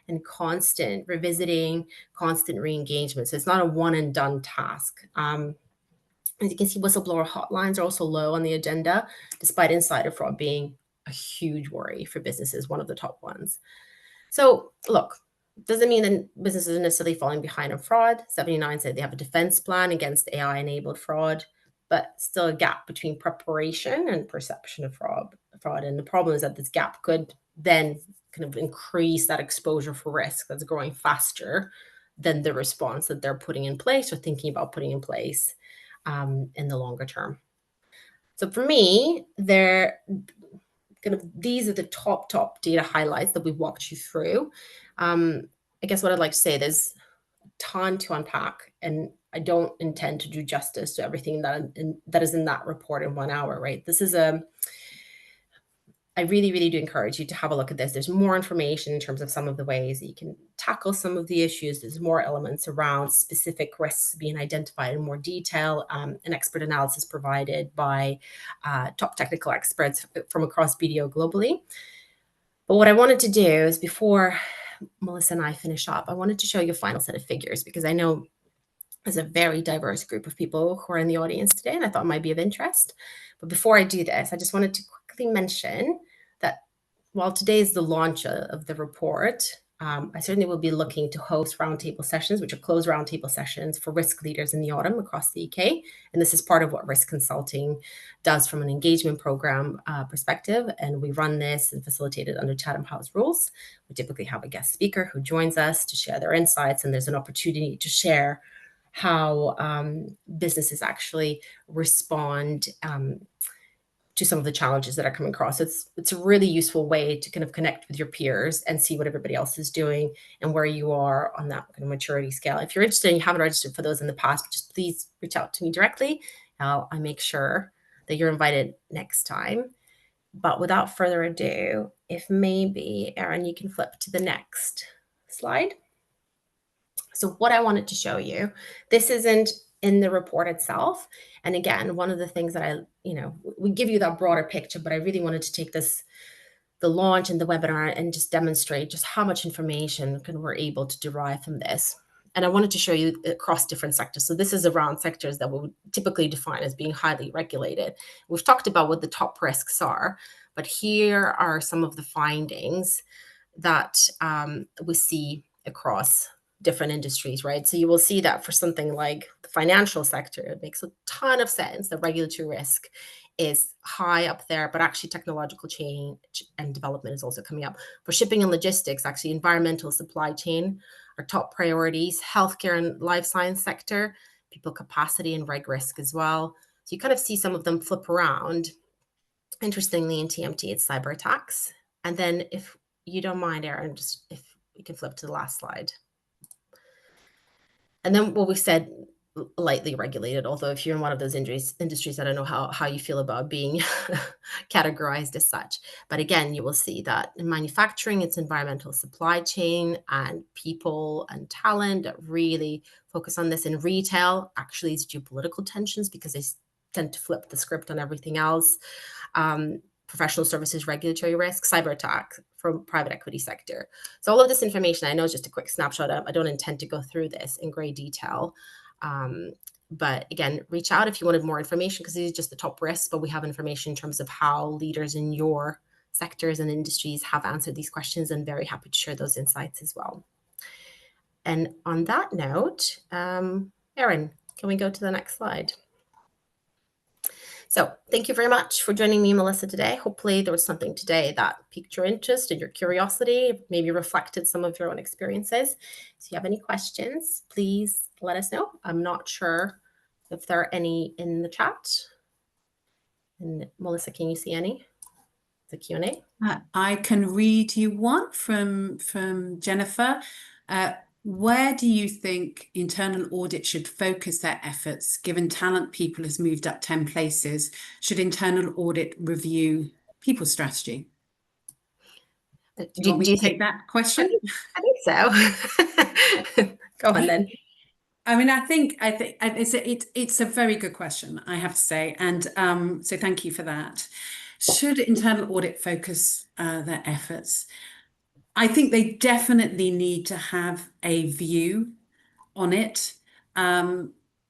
and constant revisiting, constant re-engagement. So it's not a one and done task. As you can see, whistleblower hotlines are also low on the agenda, despite insider fraud being a huge worry for businesses, one of the top ones. So look, doesn't mean that businesses are necessarily falling behind on fraud. 79 said they have a defense plan against AI-enabled fraud, but still a gap between preparation and perception of fraud. And the problem is that this gap could then kind of increase that exposure for risk that's growing faster than the response that they're putting in place or thinking about putting in place in the longer term. So for me, these are the top data highlights that we walked you through. I guess what I'd like to say, there's a ton to unpack, and I don't intend to do justice to everything that is in that report in 1 hour, right? I really, really do encourage you to have a look at this. There's more information in terms of some of the ways that you can tackle some of the issues. There's more elements around specific risks being identified in more detail, and expert analysis provided by top technical experts from across BDO globally. But what I wanted to do is, before Melissa and I finish up, I wanted to show you a final set of figures, because I know there's a very diverse group of people who are in the audience today, and I thought it might be of interest. But before I do this, I just wanted to quickly mention that while today is the launch of the report, I certainly will be looking to host roundtable sessions, which are closed roundtable sessions for risk leaders in the autumn across the UK. And this is part of what risk consulting does from an engagement program perspective. And we run this and facilitate it under Chatham House rules. We typically have a guest speaker who joins us to share their insights, and there's an opportunity to share how businesses actually respond to some of the challenges that are coming across. It's a really useful way to kind of connect with your peers and see what everybody else is doing and where you are on that kind of maturity scale. If you're interested and you haven't registered for those in the past, just please reach out to me directly. I make sure that you're invited next time. But without further ado, if maybe, Erin, you can flip to the next slide. So what I wanted to show you, this isn't in the report itself. And again, one of the things that we give you that broader picture, but I really wanted to take the launch and the webinar and just demonstrate just how much information we're able to derive from this. And I wanted to show you across different sectors. So this is around sectors that we would typically define as being highly regulated. We've talked about what the top risks are, but here are some of the findings that we see across different industries, right? So you will see that for something like the financial sector, it makes a ton of sense. The regulatory risk is high up there, but actually technological change and development is also coming up. For shipping and logistics, actually environmental supply chain are top priorities. Healthcare and life science sector, people capacity and reg risk as well. So you kind of see some of them flip around. Interestingly, in TMT, it's cyber attacks. And then if you don't mind, Erin, just if you can flip to the last slide. And then what we said, lightly regulated, although if you're in one of those industries, I don't know how you feel about being categorized as such. But again, you will see that in manufacturing, it's environmental supply chain and people and talent that really focus on this. In retail, actually, it's geopolitical tensions because they tend to flip the script on everything else. Professional services, regulatory risk, cyber attack from private equity sector. So all of this information, I know is just a quick snapshot of. I don't intend to go through this in great detail. But again, reach out if you wanted more information, because these are just the top risks, but we have information in terms of how leaders in your sectors and industries have answered these questions, and very happy to share those insights as well. And on that note, Erin, can we go to the next slide? So thank you very much for joining me, Melissa, today. Hopefully there was something today that piqued your interest and your curiosity, maybe reflected some of your own experiences. So if you have any questions, please let us know. I'm not sure if there are any in the chat. And Melissa, can you see any? The Q&A? I can read you one from Jennifer. Where do you think internal audit should focus their efforts, given talent people has moved up 10 places? Should internal audit review people strategy? Do you want me to take that question? I think so. Go on then. I mean, I think it's a very good question, I have to say, and so thank you for that. Should internal audit focus their efforts? I think they definitely need to have a view on it. There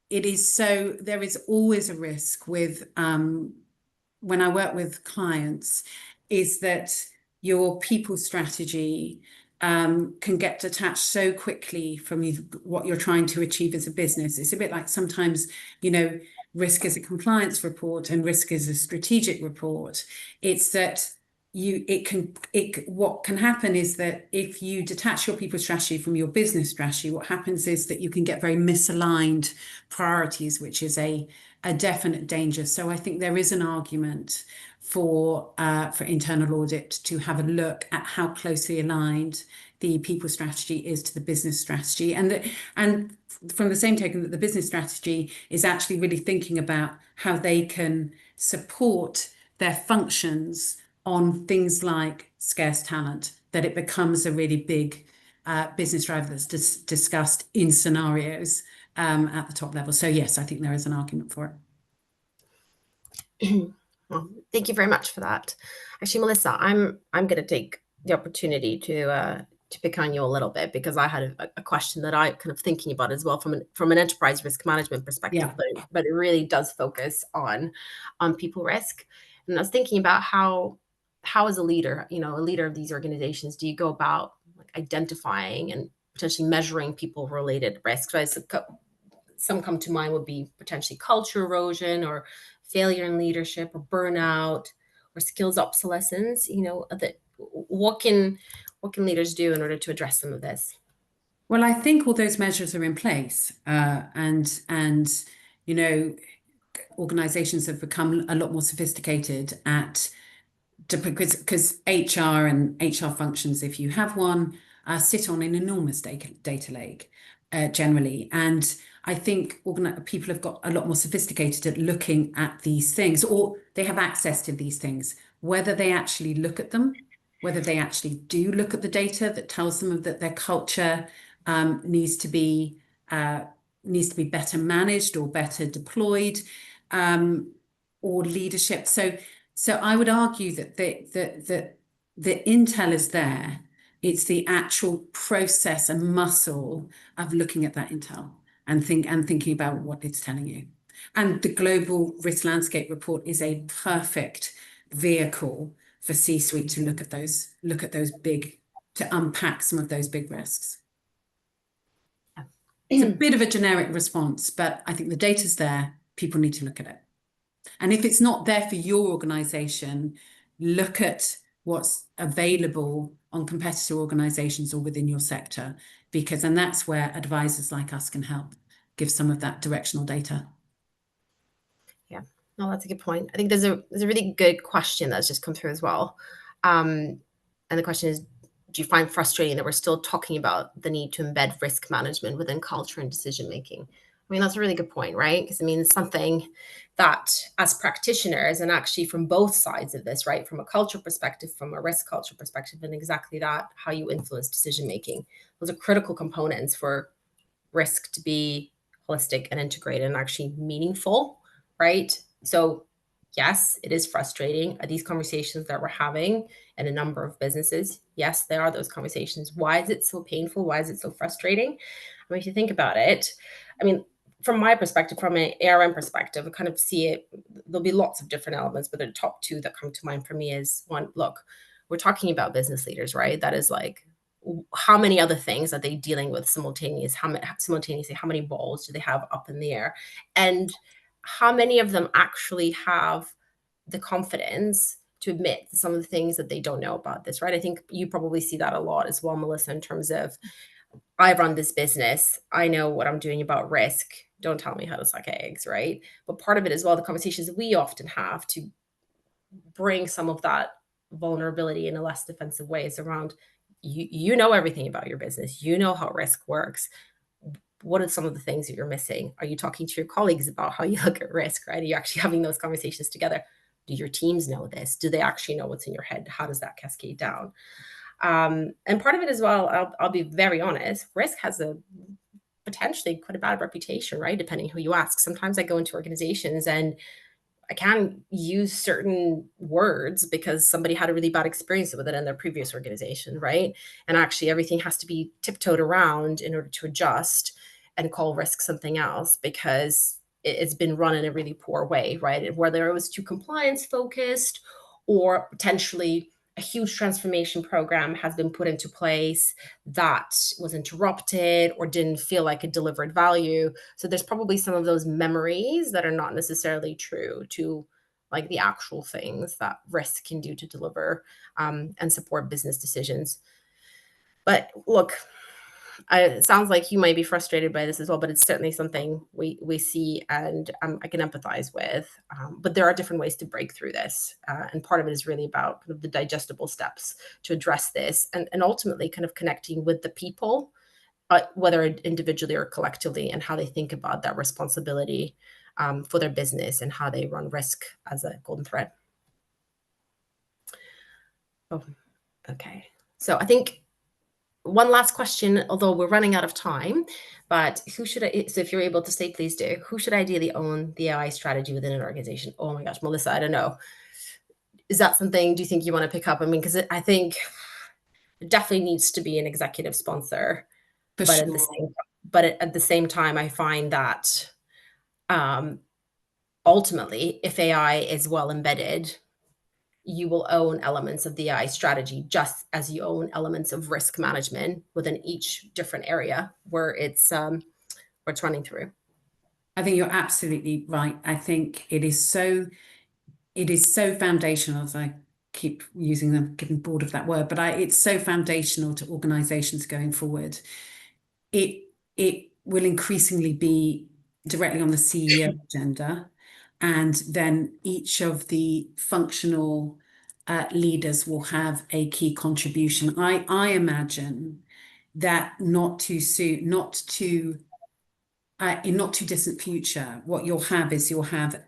is always a risk with when I work with clients, is that your people strategy can get detached so quickly from what you're trying to achieve as a business. It's a bit like sometimes, risk is a compliance report and risk is a strategic report. It's that what can happen is that if you detach your people strategy from your business strategy, what happens is that you can get very misaligned priorities, which is a definite danger. So I think there is an argument for internal audit to have a look at how closely aligned the people strategy is to the business strategy, and from the same token that the business strategy is actually really thinking about how they can support their functions on things like scarce talent, that it becomes a really big business driver that's discussed in scenarios at the top level. So yes, I think there is an argument for it. Well, thank you very much for that. Actually, Melissa, I'm going to take the opportunity to pick on you a little bit because I had a question that I kind of thinking about as well from an enterprise risk management perspective, Yeah. but it really does focus on people risk. And I was thinking about how as a leader, a leader of these organizations, do you go about like identifying and potentially measuring people related risks? Right? So some come to mind would be potentially culture erosion or failure in leadership or burnout or skills obsolescence. What can leaders do in order to address some of this? Well, I think all those measures are in place, and you know, organizations have become a lot more sophisticated at because HR and HR functions, if you have one, sit on an enormous data lake generally. And I think people have got a lot more sophisticated at looking at these things, or they have access to these things, whether they actually look at them, whether they actually do look at the data that tells them that their culture needs to be better managed or better deployed, or leadership. So I would argue that the intel is there. It's the actual process and muscle of looking at that intel and thinking about what it's telling you. And the Global Risk Landscape Report is a perfect vehicle for C-suite to look at those big, to unpack some of those big risks. It's a bit of a generic response, but I think the data's there. People need to look at it. And if it's not there for your organization, look at what's available on competitor organizations or within your sector, and that's where advisors like us can help give some of that directional data. Yeah, no, that's a good point. I think there's a really good question that's just come through as well. And the question is, do you find frustrating that we're still talking about the need to embed risk management within culture and decision making? I mean, that's a really good point, right? Because I mean, it's something that as practitioners, and actually from both sides of this, right, from a culture perspective, from a risk culture perspective, and exactly that, how you influence decision making, those are critical components for risk to be holistic and integrated and actually meaningful, right? So, yes, it is frustrating. These conversations that we're having in a number of businesses, yes, there are those conversations. Why is it so painful? Why is it so frustrating? I mean, if you think about it, I mean, from my perspective, from an ARM perspective, I kind of see it. There'll be lots of different elements, but the top two that come to mind for me is one, look, we're talking about business leaders, right? That is like how many other things are they dealing with simultaneously? How many balls do they have up in the air? And how many of them actually have the confidence to admit some of the things that they don't know about this, right? I think you probably see that a lot as well, Melissa, in terms of I run this business. I know what I'm doing about risk. Don't tell me how to suck eggs, right? But part of it as well, the conversations we often have to bring some of that vulnerability in a less defensive way is around you know everything about your business. You know how risk works. What are some of the things that you're missing? Are you talking to your colleagues about how you look at risk, right? Are you actually having those conversations together? Do your teams know this? Do they actually know what's in your head? How does that cascade down? And part of it as well, I'll be very honest, risk has a potentially quite a bad reputation, right? Depending who you ask. Sometimes I go into organizations and I can't use certain words because somebody had a really bad experience with it in their previous organization, right? And actually, everything has to be tiptoed around in order to adjust and call risk something else because it's been run in a really poor way, right? Whether it was too compliance focused or potentially a huge transformation program has been put into place that was interrupted or didn't feel like it delivered value. So there's probably some of those memories that are not necessarily true to like the actual things that risk can do to deliver and support business decisions. But look, it sounds like you might be frustrated by this as well, but it's certainly something we see and I can empathize with. But there are different ways to break through this, and part of it is really about kind of the digestible steps to address this, and ultimately kind of connecting with the people, whether individually or collectively, and how they think about that responsibility for their business and how they run risk as a golden thread. Oh, okay. So I think one last question, although we're running out of time, but so if you're able to say, please do, who should ideally own the AI strategy within an organization? Oh my gosh, Melissa, I don't know. Is that something, do you think you want to pick up? I mean, because I think it definitely needs to be an executive sponsor, For but sure. at the same time, I find that um, ultimately, if AI is well embedded, you will own elements of the AI strategy just as you own elements of risk management within each different area where it's running through. I think you're absolutely right. I think it is so foundational, as I keep using them, getting bored of that word, but it's so foundational to organizations going forward. It will increasingly be directly on the CEO agenda, and then each of the functional leaders will have a key contribution. I imagine that not too soon, in not too distant future, what you'll have is you'll have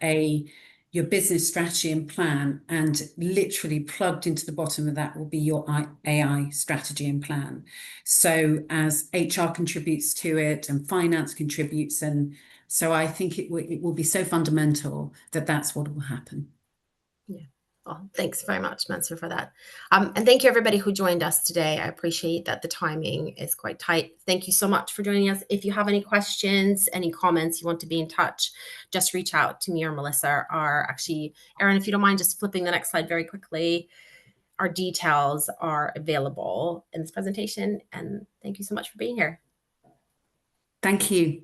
your business strategy and plan, and literally plugged into the bottom of that will be your AI strategy and plan. So as HR contributes to it and finance contributes, and so I think it will be so fundamental that that's what will happen. Yeah. Well, thanks very much, Mansur, for that. And thank you, everybody who joined us today. I appreciate that the timing is quite tight. Thank you so much for joining us. If you have any questions, any comments, you want to be in touch, just reach out to me or Melissa. Or actually, Erin, if you don't mind just flipping the next slide very quickly, our details are available in this presentation. And thank you so much for being here. Thank you.